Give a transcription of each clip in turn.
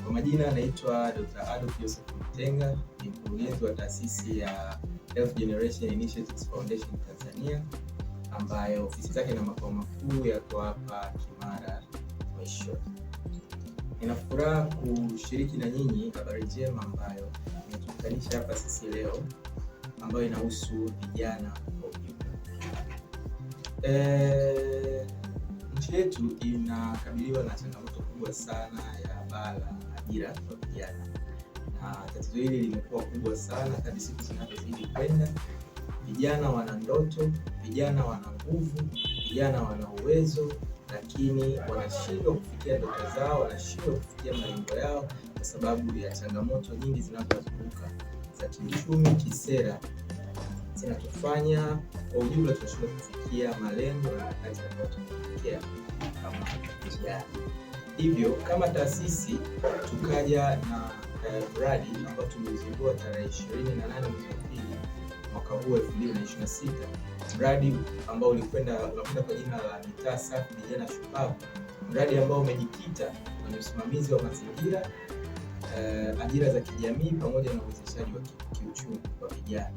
Kwa majina anaitwa Dr. Adolf Joseph Mtenga, ni mkurugenzi wa taasisi ya Health Generation Initiatives Foundation Tanzania, ambayo ofisi zake na makao makuu yako hapa Kimara Mwisho. Nina furaha kushiriki na nyinyi habari njema ambayo imetukutanisha hapa sisi leo, ambayo inahusu vijana kwa ujumla. Nchi yetu inakabiliwa na changamoto kubwa sana ya baa la ajira kwa vijana, na tatizo hili limekuwa kubwa sana kadri siku zinavyozidi kwenda. Vijana wana ndoto, vijana wana nguvu, vijana wana uwezo, lakini wanashindwa kufikia ndoto zao, wanashindwa kufikia malengo yao kwa sababu ya changamoto nyingi zinazozunguka za kiuchumi, kisera, zinatufanya kwa ujumla tunashindwa kufikia malengo na kazi ambayo tunafikia kama vijana. Hivyo kama taasisi tukaja na mradi ambao tuliuzindua tarehe 28 mwezi wa pili mwaka huu 2026, mradi ambao unakwenda kwa jina la Mitaa Safi Vijana Shupavu, mradi ambao umejikita kwenye usimamizi wa mazingira, ajira za kijamii pamoja na uwezeshaji wa kiuchumi kwa vijana.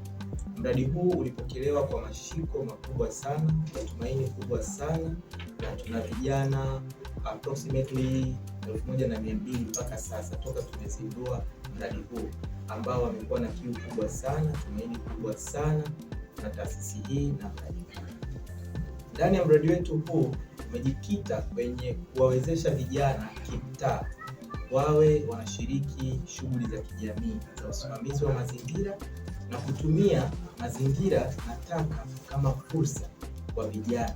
Mradi huu ulipokelewa kwa mashiko makubwa sana, matumaini kubwa sana, na tuna vijana approximately 1200 mpaka sasa toka tumezindua mradi huu, ambao wamekuwa na kiu kubwa sana, tumaini kubwa sana na taasisi hii na mradi huu. Ndani ya mradi wetu huu umejikita kwenye kuwawezesha vijana kimtaa wawe wanashiriki shughuli za kijamii za usimamizi wa mazingira na kutumia mazingira na taka kama fursa kwa vijana.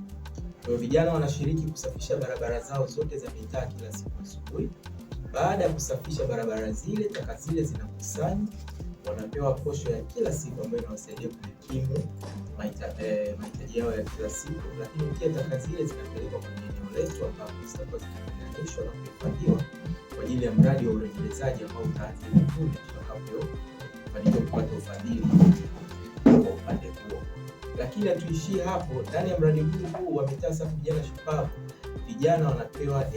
Kwa hiyo vijana wanashiriki kusafisha barabara zao zote za mitaa kila siku asubuhi. Baada ya kusafisha barabara zile, taka zile zinakusanywa, wanapewa posho ya kila siku ambayo inawasaidia kukimu mahitaji yao ya kila siku, lakini pia taka zile zinapelekwa kwenye eneo letu ambapo zitakuwa zikitenganishwa na kuhifadhiwa kwa ajili ya mradi wa urejelezaji ambao utaanza hivi punde tutakapofanikiwa kupata ufadhili kwa upande huo. Lakini hatuishii hapo. Ndani ya mradi huu wa Mitaa Safi Vijana Shupavu, vijana wanapewa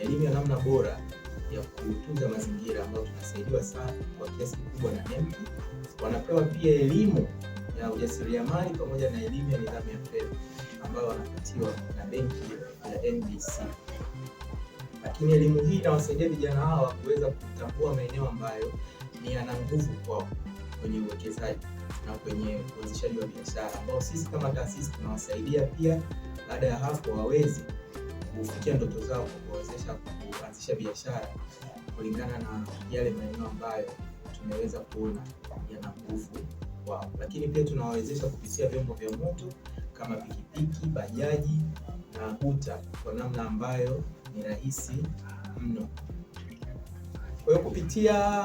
elimu ya namna bora ya kutunza mazingira, ambayo tunasaidiwa sana kwa kiasi kikubwa na NEMC. Wanapewa pia elimu ya ujasiriamali pamoja na elimu ya nidhamu ya fedha ambayo wanapatiwa na benki ya NBC. Lakini elimu hii inawasaidia vijana hawa kuweza kutambua maeneo ambayo ni yana nguvu kwao kwenye uwekezaji na kwenye uanzishaji wa biashara, ambao sisi kama taasisi tunawasaidia pia baada ya hapo waweze kufikia ndoto zao kwa kuwezesha kuanzisha biashara kulingana na yale maeneo ambayo tumeweza kuona yana nguvu wao. Lakini pia tunawawezesha kupitia vyombo vya moto kama pikipiki, bajaji na guta kwa namna ambayo ni rahisi mno. Kwa hiyo kupitia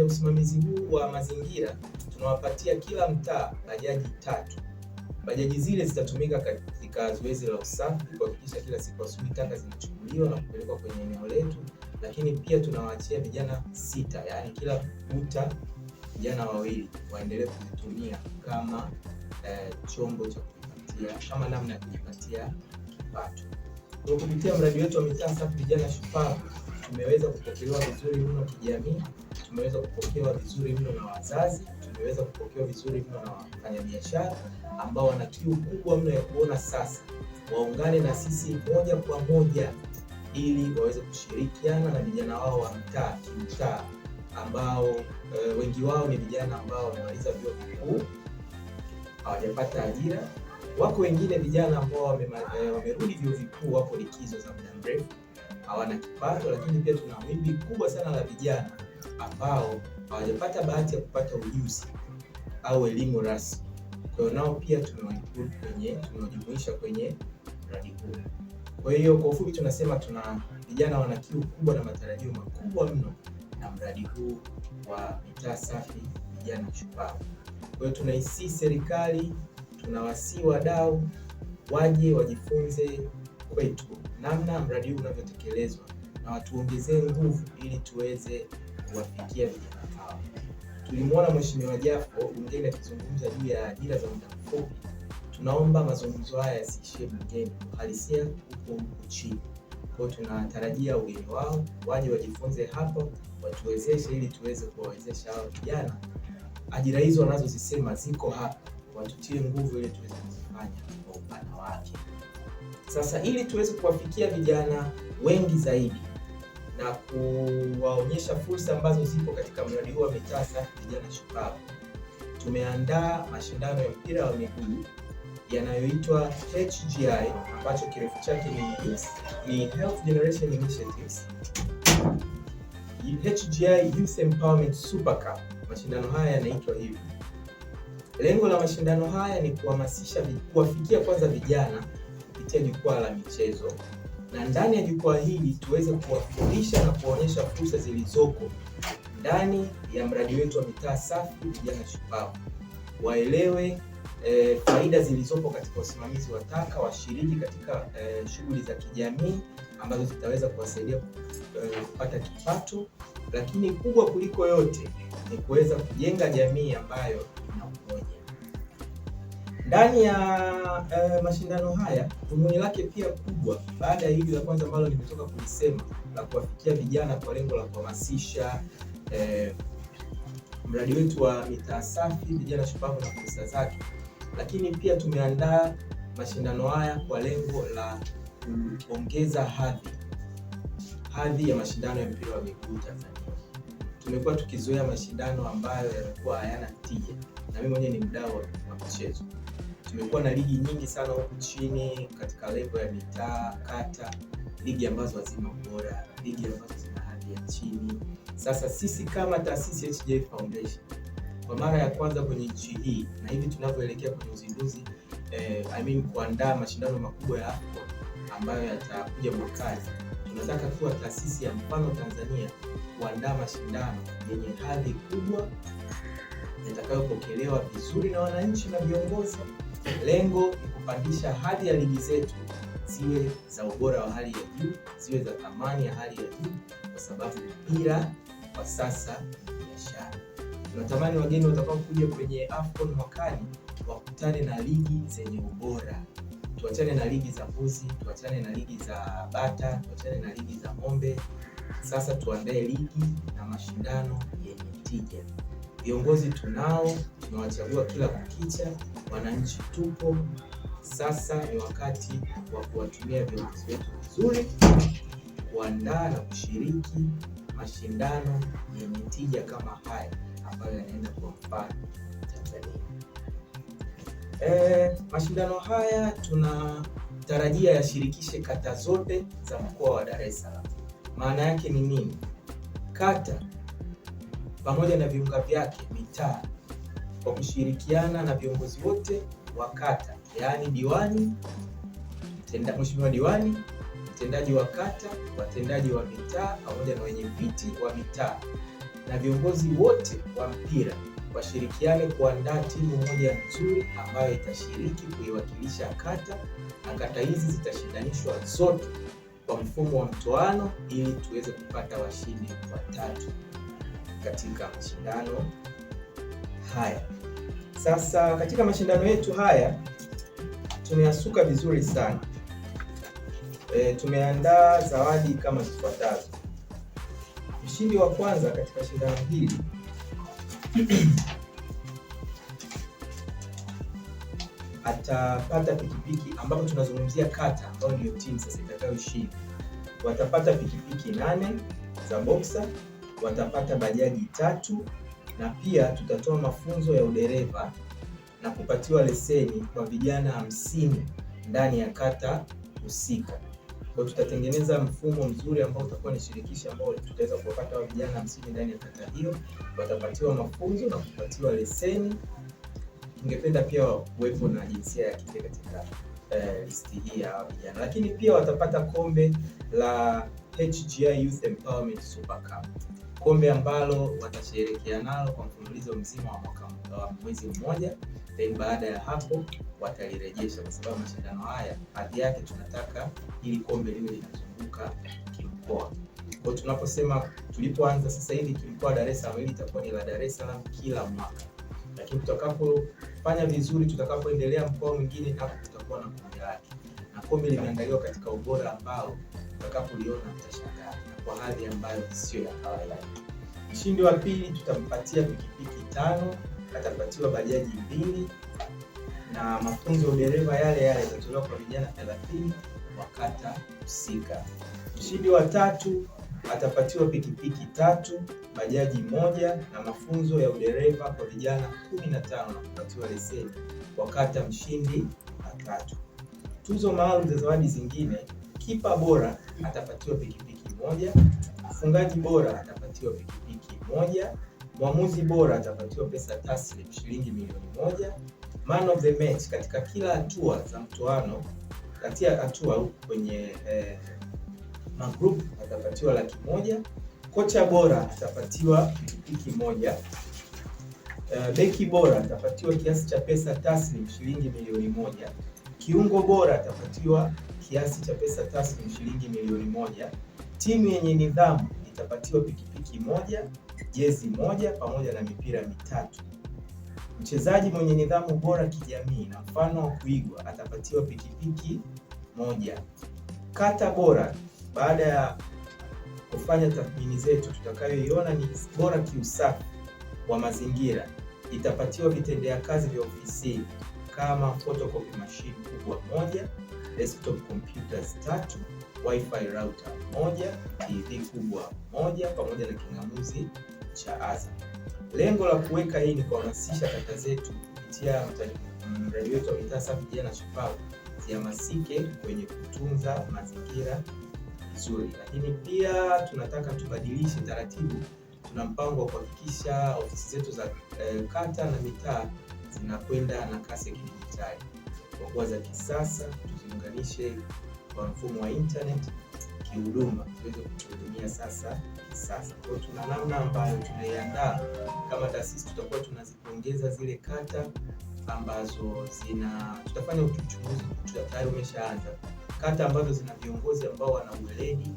usimamizi huu wa mazingira tunawapatia kila mtaa bajaji 3. Bajaji zile zitatumika katika zoezi la usafi, kuhakikisha kila siku asubuhi taka zinachukuliwa na kupelekwa kwenye eneo letu. Lakini pia tunawaachia vijana 6, yaani kila guta vijana 2 waendelee kuzitumia kama chombo cha kujipatia, kama namna ya kujipatia kipato. Kwa kupitia mradi wetu wa Mitaa Safi Vijana Shupavu tumeweza kupokelewa vizuri mno kijamii, tumeweza kupokelewa vizuri mno na wazazi, tumeweza kupokelewa vizuri mno na wafanyabiashara ambao wana kiu kubwa mno ya kuona sasa waungane na sisi moja kwa moja ili waweze kushirikiana na vijana wao wa mtaa kimtaa, ambao wengi wao ni vijana ambao wamemaliza vyuo vikuu hawajapata ajira. Wako wengine vijana ambao wamerudi vyuo vikuu, wako likizo za muda mrefu, hawana kipato. Lakini pia tuna wimbi kubwa sana la vijana ambao hawajapata bahati ya kupata ujuzi au elimu rasmi. Kwa hiyo nao pia tunawajumuisha kwenye mradi huu. Kwa hiyo kwa ufupi tunasema tuna vijana wana kiu kubwa na matarajio makubwa mno na mradi huu wa Mitaa Safi Vijana Shupavu. Kwa hiyo tunaisii serikali, tunawasii wadau waje wajifunze kwetu namna mradi huu unavyotekelezwa na watuongezee nguvu ili tuweze kuwafikia vijana hao. Tulimwona Mheshimiwa Jafo bungeni akizungumza juu ya ajira za muda mfupi. Tunaomba mazungumzo haya yasiishie bungeni, uhalisia huko chini. Kwa tunatarajia ugeni wao waje wajifunze hapo, watuwezeshe ili tuweze kuwawezesha hao vijana. Ajira hizo wanazozisema ziko hapa, watutie nguvu ili tuweze kuzifanya kwa upana wake. Sasa ili tuweze kuwafikia vijana wengi zaidi na kuwaonyesha fursa ambazo zipo katika mradi huu wa Mitaa Safi Vijana Shupavu, tumeandaa mashindano ya mpira wa miguu yanayoitwa HGI, ambacho kirefu chake ni Health Generation Initiatives, HGI Youth Empowerment Super Cup. Mashindano haya yanaitwa hivi. Lengo la mashindano haya ni kuwafikia kwanza vijana kupitia jukwaa la michezo, na ndani ya jukwaa hili tuweze kuwafundisha na kuwaonyesha fursa zilizoko ndani ya mradi wetu wa Mitaa Safi Vijana Shupavu, waelewe faida zilizopo katika usimamizi wa taka, washiriki katika shughuli za kijamii ambazo zitaweza kuwasaidia kupata kipato, lakini kubwa kuliko yote ni kuweza kujenga jamii ambayo ina umoja. Ndani ya mashindano haya, dhumuni lake pia kubwa, baada ya hili la kwanza ambalo nimetoka kulisema la kuwafikia vijana kwa lengo la kuhamasisha mradi wetu wa Mitaa Safi Vijana Shupavu na fursa zake, lakini pia tumeandaa mashindano haya kwa lengo la kuongeza hadhi ya mashindano ya mpira wa miguu Tanzania. Tumekuwa tukizoea mashindano ambayo yanakuwa hayana tija, na mimi mwenyewe ni mdau wa michezo. Tumekuwa na ligi nyingi sana huku chini katika level ya mitaa, kata, ligi ambazo hazina ubora, ligi ambazo zina hadhi ya chini. Sasa sisi kama taasisi HGI Foundation, kwa mara ya kwanza kwenye nchi hii na hivi tunavyoelekea kwenye uzinduzi kuandaa mashindano makubwa ya AFCON ambayo yatakuja mwakani, tunataka kuwa taasisi ya mfano Tanzania kuandaa mashindano yenye hadhi kubwa yatakayopokelewa vizuri na wananchi na viongozi. Lengo ni kupandisha hadhi ya ligi zetu ziwe za ubora wa hali ya juu, ziwe za thamani ya hali ya juu, kwa sababu mpira kwa sasa ni biashara. Tunatamani wageni watakao kuja kwenye AFCON mwakani wakutane na ligi zenye ubora. Tuachane na ligi za mbuzi, tuachane na ligi za bata, tuachane na ligi za ng'ombe. Sasa tuandae ligi na mashindano yenye tija. Viongozi tunao, tunawachagua kila kukicha, wananchi tupo. Sasa ni wakati wa kuwatumia viongozi wetu vizuri, kuandaa na kushiriki mashindano yenye tija kama haya ambayo yanaenda kwa mfano Tanzania. Mashindano haya tunatarajia yashirikishe kata zote za mkoa wa Dar es Salaam. Maana yake ni nini? Kata pamoja na viunga vyake, mitaa, kwa kushirikiana na viongozi wote wa kata, yaani diwani, mheshimiwa diwani, mtendaji wa kata, watendaji wa mitaa pamoja na wenye viti wa mitaa na viongozi wote wa mpira, washirikiane kuandaa timu moja nzuri ambayo itashiriki kuiwakilisha kata, na kata hizi zitashindanishwa zote kwa mfumo wa mtoano ili tuweze kupata washindi watatu katika mashindano haya. Sasa katika mashindano yetu haya tumeyasuka vizuri sana. Tumeandaa zawadi kama zifuatazo. Mshindi wa kwanza katika shindano hili atapata pikipiki, ambapo tunazungumzia kata ambayo ndio timu sasa itakayoshinda. Watapata pikipiki 8 za boxer, watapata bajaji 3, na pia tutatoa mafunzo ya udereva na kupatiwa leseni kwa vijana 50 ndani ya kata husika. Kwa tutatengeneza mfumo mzuri ambao utakuwa ni shirikisho ambao tutaweza kuwapata vijana 50 ndani ya kata hiyo, watapatiwa mafunzo na kupatiwa leseni. Tungependa pia kuwepo na jinsia ya kike katika listi hii ya vijana, lakini pia watapata kombe la HGI Youth Empowerment Super Cup, kombe ambalo watasherehekea nalo kwa mfululizo mzima wa mwezi mmoja. Then baada ya hapo watalirejesha, kwa sababu mashindano haya hadhi yake tunataka ili kombe liwe linazunguka kimkoa. Kwa tunaposema tulipoanza sasa hivi kimkoa Dar es Salaam, hili itakuwa ni la Dar es Salaam kila mwaka, lakini tutakapofanya vizuri, tutakapoendelea mkoa mwingine, hapo tutakuwa na kombe lake, na kombe limeandaliwa katika ubora ambao utakapoliona mtashangaa, na kwa hali ambayo sio ya kawaida. Mshindi wa pili tutampatia pikipiki 5, atapatiwa bajaji 2 na mafunzo ya udereva yale yatatolewa kwa vijana 30 wa kata husika. Mshindi wa tatu atapatiwa pikipiki 3, bajaji 1 na mafunzo ya udereva kwa vijana 15 na kupatiwa leseni kwa kata mshindi wa tatu. Tuzo maalum za zawadi zingine: kipa bora atapatiwa pikipiki 1, mfungaji bora atapatiwa pikipiki 1, mwamuzi bora atapatiwa pesa taslim shilingi milioni 1, man of the match katika kila hatua za mtoano, kati ya hatua kwenye magroup atapatiwa 100,000, kocha bora atapatiwa pikipiki 1, beki bora atapatiwa kiasi cha pesa taslim shilingi milioni 1, kiungo bora atapatiwa kiasi cha pesa taslim shilingi milioni 1, timu yenye nidhamu itapatiwa pikipiki 1, jezi 1 pamoja na mipira 3. Mchezaji mwenye nidhamu bora kijamii na mfano wa kuigwa atapatiwa pikipiki 1. Kata bora, baada ya kufanya tathmini zetu tutakayoiona ni bora kiusafi wa mazingira, itapatiwa vitendea kazi vya ofisi kama photocopy machine kubwa 1, desktop computers 3, wifi router 1, TV kubwa 1 pamoja na king'amuzi cha Azam. Lengo la kuweka hii ni kuhamasisha kata zetu kupitia mradi wetu wa mitaa safi vijana shupavu zihamasike kwenye kutunza mazingira vizuri, lakini pia tunataka tubadilishe taratibu. Tuna mpango wa kuhakikisha ofisi zetu za kata na mitaa zinakwenda na kasi ya kidijitali kwa kuwa za kisasa, tuziunganishe kwa mfumo wa internet kihuduma tuweze kutumia sasa kisasa. Kwa hiyo tuna namna ambayo tunaiandaa kama taasisi, tutakuwa tunaziongeza zile kata ambazo tutafanya uchunguzi tayari umeshaanza, kata ambazo zina viongozi ambao wana uweledi,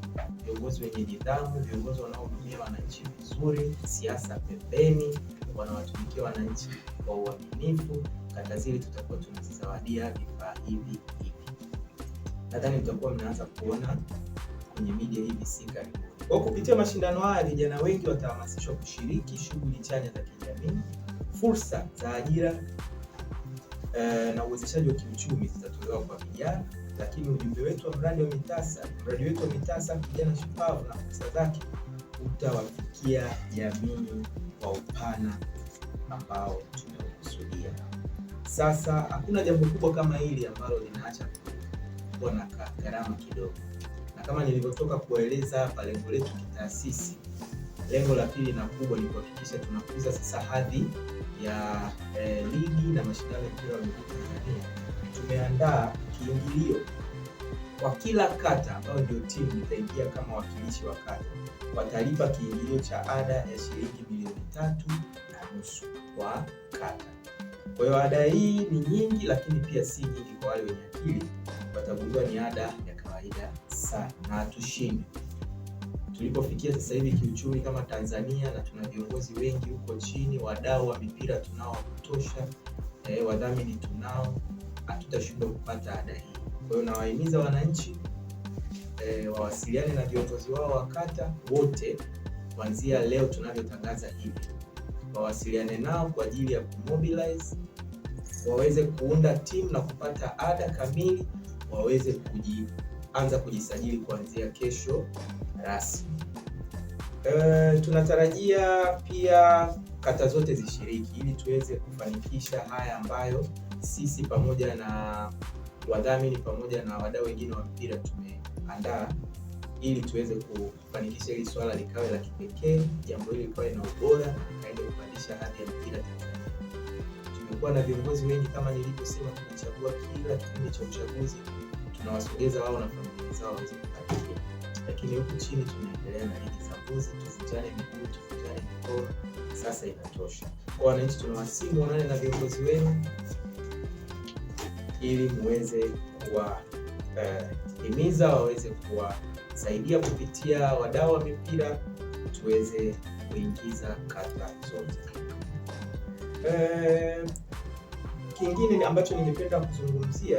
viongozi wenye nidhamu, viongozi wanaohudumia wananchi vizuri, siasa pembeni, wanawatumikia wananchi kwa uaminifu. Kata zile tutakuwa tunazizawadia vifaa hivi. Nadhani mtakuwa mnaanza kuona kwenye media hivi si karibuni. Kwa kupitia mashindano haya vijana wengi watahamasishwa kushiriki shughuli chanya za kijamii, fursa za ajira na uwezeshaji wa kiuchumi zitatolewa kwa vijana. Lakini ujumbe wetu wa mradi wetu wa mitaa safi vijana shupavu na fursa zake utawafikia jamii kwa upana ambao tumekusudia. Sasa hakuna jambo kubwa kama hili ambalo linaacha kuwa na gharama kidogo, na kama nilivyotoka kueleza hapa, lengo letu kitaasisi, lengo la pili na kubwa ni kuhakikisha tunakuza sasa hadhi ya ligi na mashindano ya mpira wa miguu Tanzania. Tumeandaa kiingilio kwa kila kata ambayo ndio timu itaingia kama wakilishi wa kata, watalipa kiingilio cha ada ya shilingi milioni 3.5 kwa kata. Kwa hiyo ada hii ni nyingi, lakini pia si nyingi kwa wale wenye akili, watagundua ni ada ya kawaida sana na hatushindi. Tulipofikia sasa hivi kiuchumi kama Tanzania, na tuna viongozi wengi huko chini, wadau wa mipira tunao wa kutosha, wadhamini tunao, hatutashindwa kupata ada hii. Kwa hiyo nawahimiza wananchi wawasiliane na viongozi wao wa kata wote kuanzia leo tunavyotangaza hivi. Wawasiliane nao kwa ajili ya kumobilize, waweze kuunda timu na kupata ada kamili, waweze kuanza kujisajili kuanzia kesho rasmi. Tunatarajia pia kata zote zishiriki ili tuweze kufanikisha haya ambayo sisi pamoja na wadhamini pamoja na wadau wengine wa mpira tumeandaa, ili tuweze kufanikisha hili swala likawe la kipekee, jambo hili likawe na ubora, kaende kupandisha hadhi ya mpira Tanzania. Tumekuwa na viongozi wengi kama nilivyosema, tunachagua kila kipindi cha uchaguzi, tunawasogeza wao na familia zao waweze kufanikiwa. Lakini huku chini tunaendelea na ligi za mbuzi, tuvunjane miguu, tuvunjane mikono, sasa inatosha. Kwa wananchi tunawasihi muonane na viongozi wenu ili muweze kuwahimiza waweze kuwasaidia kupitia wadau wa mipira, tuweze kuingiza kata zote. Kingine ambacho ningependa kuzungumzia,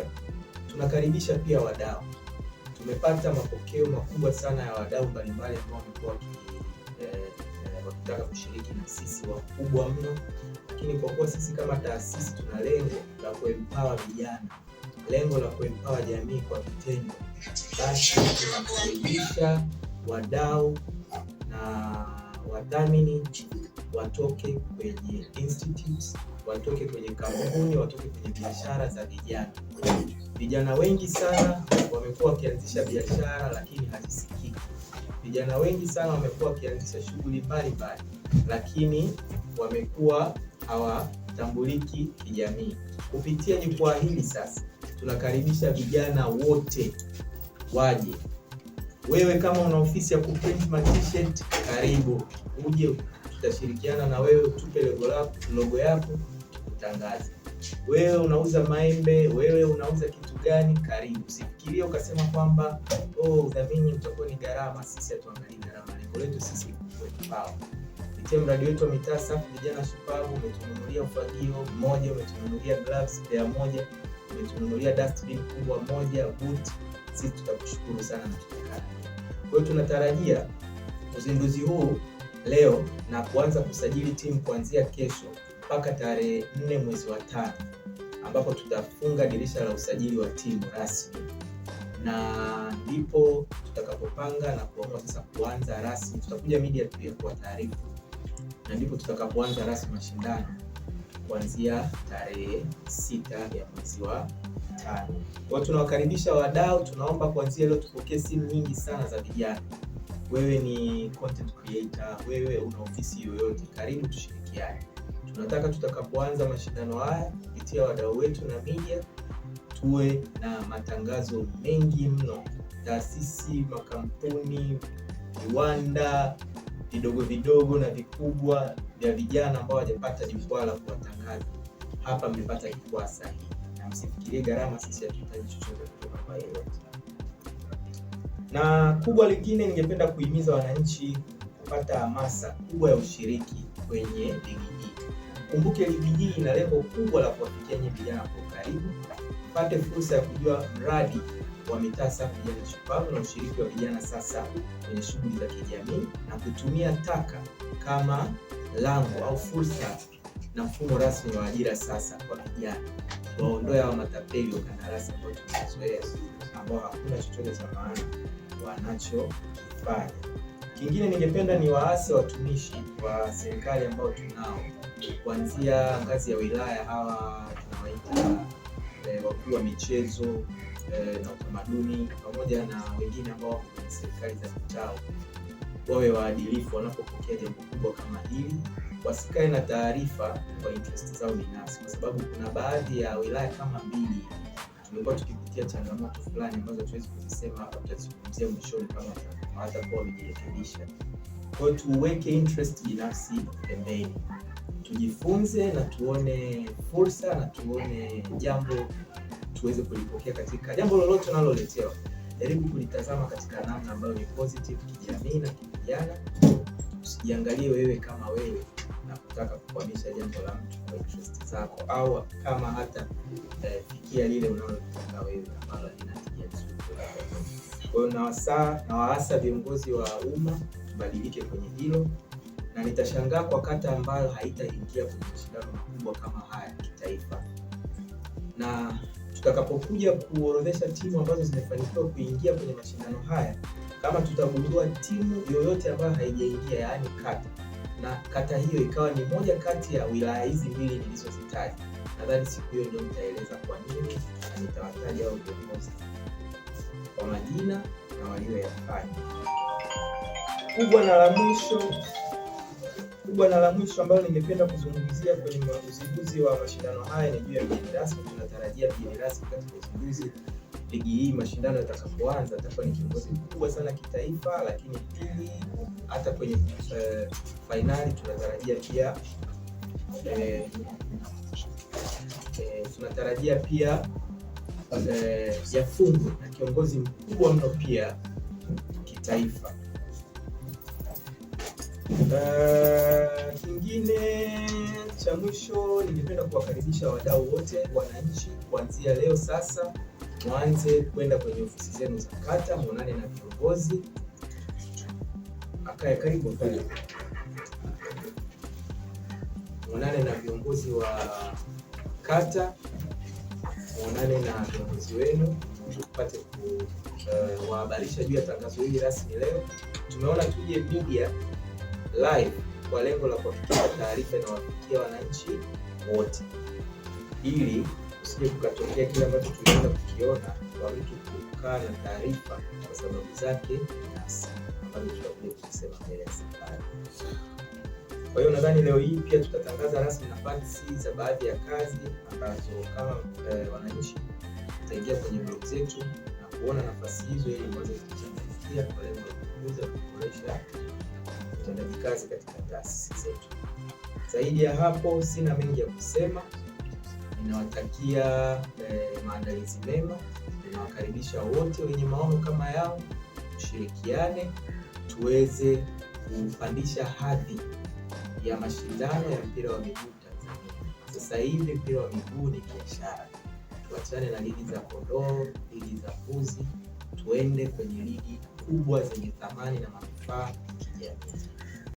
tunakaribisha pia wadau. tumepata mapokeo makubwa sana ya wadau mbalimbali ambao wamekuwa wakitaka kushiriki na sisi, wakubwa mno. Lakini kwa kuwa sisi kama taasisi tuna lengo la kuempower vijana, lengo la kuempower jamii kwa vitendo, basi tunakaribisha wadau na wadhamini watoke kwenye institutes, watoke kwenye kampuni, watoke kwenye biashara za vijana. Vijana wengi sana wamekuwa wakianzisha biashara lakini hazisikiki. Vijana wengi sana wamekuwa wakianzisha shughuli mbalimbali lakini wamekuwa hawatambuliki kijamii. Kupitia jukwaa hili sasa tunakaribisha vijana wote waje. Wewe kama una ofisi ya kuprint t-shirt, karibu uje, tutashirikiana na wewe, utupe logo yako utangaze. Wewe unauza maembe, wewe unauza kitu gani, karibu. Usifikirie ukasema kwamba udhamini utakuwa ni gharama. Sisi hatuangalii gharama, lengo letu sisi ni kuempower. Kupitia mradi wetu wa mitaa safi vijana shupavu, umetununulia ufagio mmoja, umetununulia gloves pair moja, umetununulia dustbin kubwa moja, boot. Sisi tutakushukuru sana na tutakaa. Kwa hiyo tunatarajia uzinduzi huu leo na kuanza kusajili timu kuanzia kesho mpaka tarehe 4 mwezi wa 5, ambapo tutafunga dirisha la usajili wa timu rasmi, na ndipo tutakapopanga na kuamua sasa kuanza rasmi. Tutakuja media pia kwa taarifa, na ndipo tutakapoanza rasmi mashindano kuanzia tarehe 6 ya mwezi wa 5. Kwa tunawakaribisha wadau, tunaomba kuanzia leo tupokee simu nyingi sana za vijana. Wewe ni content creator, wewe una ofisi yoyote, karibu tushirikiane. Tunataka tutakapoanza mashindano haya kupitia wadau wetu na media, tuwe na matangazo mengi mno. Taasisi, makampuni, viwanda vidogo vidogo na vikubwa vya vijana ambao hawajapata jukwaa la kuwatangaza, hapa mmepata jukwaa sahihi. Na msifikirie gharama, sisi hatutaji chochote kutoka kwa yeyote. Na kubwa lingine, ningependa kuhimiza wananchi kupata hamasa kubwa ya ushiriki kwenye ligi hii. Kumbuke ligi hii ina lengo kubwa la kuwafikia nyinyi vijana kwa karibu, mpate fursa ya kujua mradi wa mitaa safi vijana shupavu na ushiriki wa vijana sasa kwenye shughuli za kijamii, na kutumia taka kama lango au fursa na mfumo rasmi wa ajira sasa kwa vijana. Waondoe hao matapeli wa kandarasi ambao tumezoea, ambao hakuna chochote cha maana wanachofanya. Kingine ningependa ni waase watumishi wa serikali ambao tunao kuanzia ngazi ya wilaya, hawa tunawaita wakuu wa michezo na utamaduni, pamoja na wengine ambao wako kwenye serikali za mitaa, wawe waadilifu wanapopokea jambo kubwa kama hili. Wasikae na taarifa kwa interest zao binafsi, kwa sababu kuna baadhi ya wilaya kama 2 tumekuwa tukipitia changamoto fulani ambazo tuwezi kuzisema hapa, tutazungumzia mwishoni kama hawatakuwa wamejirekebisha. Kwa hiyo tuweke interest binafsi pembeni, tujifunze na tuone fursa na tuone jambo tuweze kulipokea. Katika jambo lolote tunaloletewa, jaribu kulitazama katika namna ambayo ni positive kijamii na kijana. Usijiangalie wewe kama wewe na kutaka kukwamisha jambo la mtu kwa interest zako, au kama hata fikia lile unalotaka wewe ambalo linatija nzuri. Kwa hiyo nawaasa viongozi wa umma tubadilike kwenye hilo, na nitashangaa kwa kata ambayo haitaingia kwenye mashindano makubwa kama haya kitaifa. Na tutakapokuja kuorodhesha timu ambazo zimefanikiwa kuingia kwenye mashindano haya, kama tutagundua timu yoyote ambayo haijaingia, yaani kata, na kata hiyo ikawa ni moja kati ya wilaya hizi 2 nilizozitaja, nadhani siku hiyo ndio nitaeleza kwa nini, na nitawataja hao viongozi kwa majina na walioyafanya. Kubwa na la mwisho ambalo ningependa kuzungumzia kwenye uzinduzi wa mashindano haya ni juu ya mgeni rasmi. Tunatarajia mgeni rasmi katika uzinduzi ligi hii. Mashindano yatakapoanza atakuwa ni kiongozi mkubwa sana kitaifa, lakini pili, hata kwenye finali tunatarajia pia yafungwe na kiongozi mkubwa mno pia kitaifa. Kingine cha mwisho, ningependa kuwakaribisha wadau wote, wananchi, kuanzia leo sasa mwanze kwenda kwenye ofisi zenu za kata, muonane na viongozi. Akae karibu pale, muonane na viongozi wa kata, muonane na viongozi wenu, tupate kuwahabarisha juu ya tangazo hili rasmi. Leo tumeona tuje media live kwa lengo la kuhakikisha taarifa inawafikia wananchi wote, ili usije kukatokea kile ambacho tuliweza kukiona kwa mtu kukaa na taarifa kwa sababu zake binafsi ambazo tutakuja kusema mbele ya safari. Kwa hiyo nadhani leo hii pia tutatangaza rasmi nafasi za baadhi ya kazi ambazo kama wananchi tutaingia kwenye blog zetu na kuona nafasi hizo ili mweze kuchangamkia kwa lengo la kukuza na kuboresha utendaji kazi katika taasisi zetu. Zaidi ya hapo sina mengi ya kusema. Ninawatakia maandalizi mema. Ninawakaribisha wote wenye maono kama yangu, tushirikiane tuweze kupandisha hadhi ya mashindano ya mpira wa miguu Tanzania. Sasa hivi mpira wa miguu ni biashara. Tuachane na ligi za kondoo, ligi za mbuzi, tuende kwenye ligi kubwa zenye thamani na manufaa kijamii.